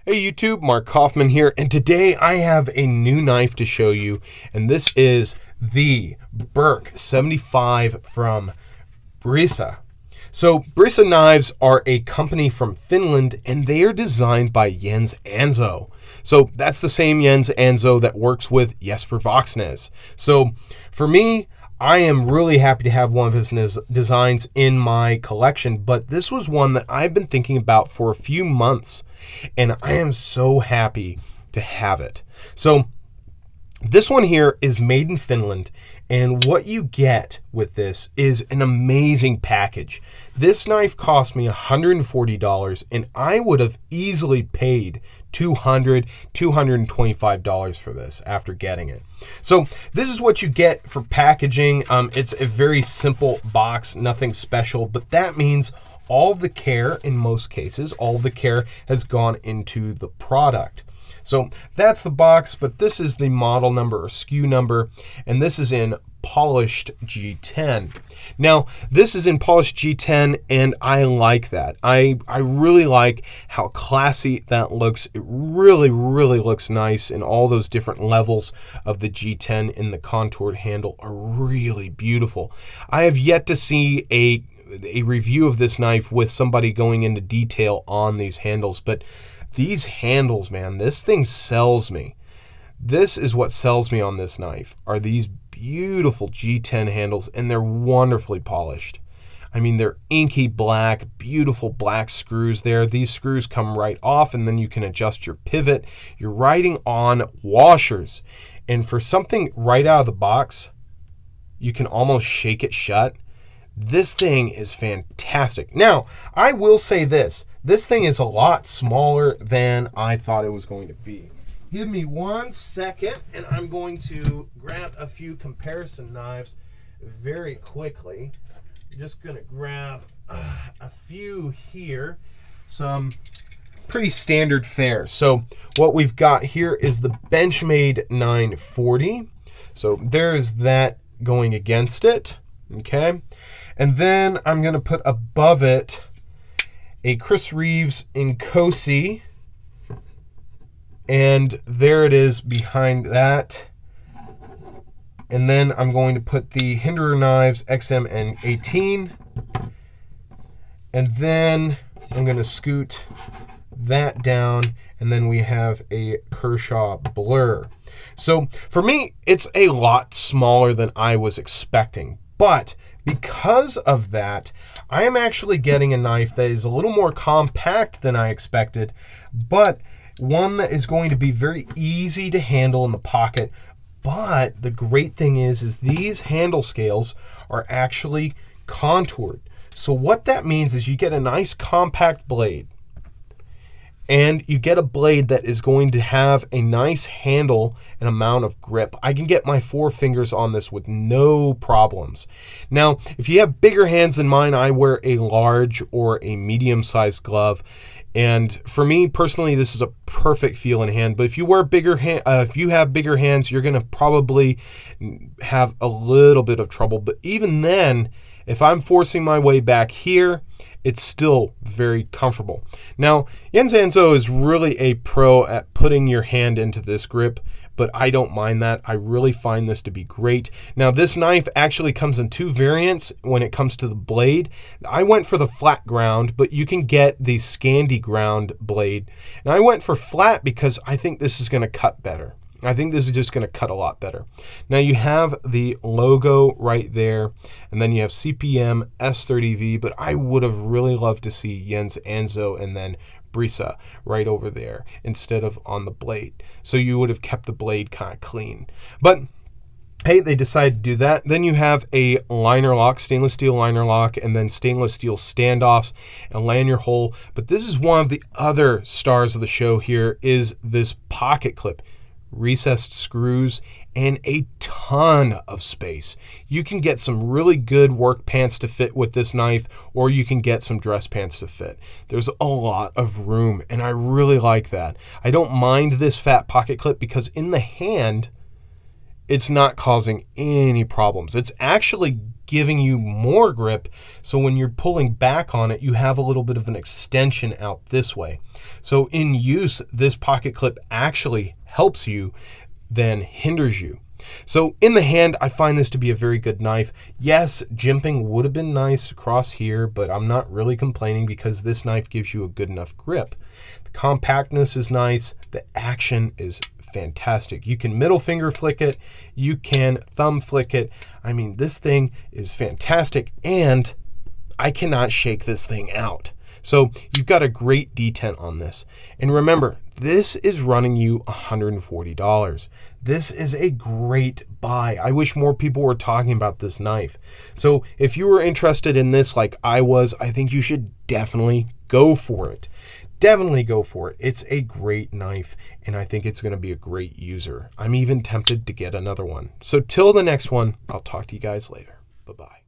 Hey YouTube, Mark Coffman here, and today I have a new knife to show you, and this is the Birk 75 from BRISA. So BRISA knives are a company from Finland, and they are designed by EnZo. So that's the same EnZo that works with Jesper Voxnes. So for me, I am really happy to have one of his designs in my collection, but this was one that I've been thinking about for a few months, and I am so happy to have it. So this one here is made in Finland, and what you get with this is an amazing package. This knife cost me $140, and I would have easily paid $200, $225 for this after getting it. So this is what you get for packaging. It's a very simple box, nothing special, but that means all of the care, in most cases, all of the care has gone into the product. So that's the box, but this is the model number or SKU number, and this is in polished G10. Now, this is in polished G10, and I like that. I really like how classy that looks. It really, really looks nice, and all those different levels of the G10 in the contoured handle are really beautiful. I have yet to see a review of this knife with somebody going into detail on these handles, but these handles, man, this thing sells me. This is what sells me on this knife, are these beautiful G10 handles, and they're wonderfully polished. I mean, they're inky black, beautiful black screws there. These screws come right off, and then you can adjust your pivot. You're riding on washers. And for something right out of the box, you can almost shake it shut. This thing is fantastic. Now, I will say this. This thing is a lot smaller than I thought it was going to be. Give me 1 second, and I'm going to grab a few comparison knives very quickly. I'm just going to grab a few here. Some pretty standard fare. So what we've got here is the Benchmade 940. So there's that going against it. Okay. And then I'm going to put above it a Chris Reeves in Cosi, and there it is behind that. And then I'm going to put the Hinderer Knives XM-N18, and then I'm going to scoot that down, and then we have a Kershaw Blur. So for me, it's a lot smaller than I was expecting, but because of that, I am actually getting a knife that is a little more compact than I expected, but one that is going to be very easy to handle in the pocket. But the great thing is these handle scales are actually contoured. So what that means is you get a nice compact blade, and you get a blade that is going to have a nice handle and amount of grip. I can get my 4 fingers on this with no problems. Now, if you have bigger hands than mine, I wear a large or a medium-sized glove. And for me personally, this is a perfect feel in hand. But if you wear if you have bigger hands, you're going to probably have a little bit of trouble. But even then, if I'm forcing my way back here, it's still very comfortable. Now, EnZo is really a pro at putting your hand into this grip, but I don't mind that. I really find this to be great. Now, this knife actually comes in 2 variants when it comes to the blade. I went for the flat ground, but you can get the Scandi ground blade. And I went for flat because I think this is going to cut better. I think this is just going to cut a lot better. Now you have the logo right there, and then you have CPM S30V, but I would have really loved to see EnZo and then BRISA right over there instead of on the blade. So you would have kept the blade kind of clean. But hey, they decided to do that. Then you have a liner lock, stainless steel liner lock, and then stainless steel standoffs and lanyard hole. But this is one of the other stars of the show here, is this pocket clip. Recessed screws, and a ton of space. You can get some really good work pants to fit with this knife, or you can get some dress pants to fit. There's a lot of room, and I really like that. I don't mind this fat pocket clip because in the hand, it's not causing any problems. It's actually giving you more grip, so when you're pulling back on it, you have a little bit of an extension out this way. So in use, this pocket clip actually helps you than hinders you. So in the hand, I find this to be a very good knife. Yes, jimping would have been nice across here, but I'm not really complaining because this knife gives you a good enough grip. The compactness is nice. The action is fantastic. You can middle finger flick it. You can thumb flick it. I mean, this thing is fantastic, and I cannot shake this thing out. So you've got a great detent on this. And remember, this is running you $140. This is a great buy. I wish more people were talking about this knife. So if you were interested in this like I was, I think you should definitely go for it. Definitely go for it. It's a great knife, and I think it's going to be a great user. I'm even tempted to get another one. So till the next one, I'll talk to you guys later. Bye-bye.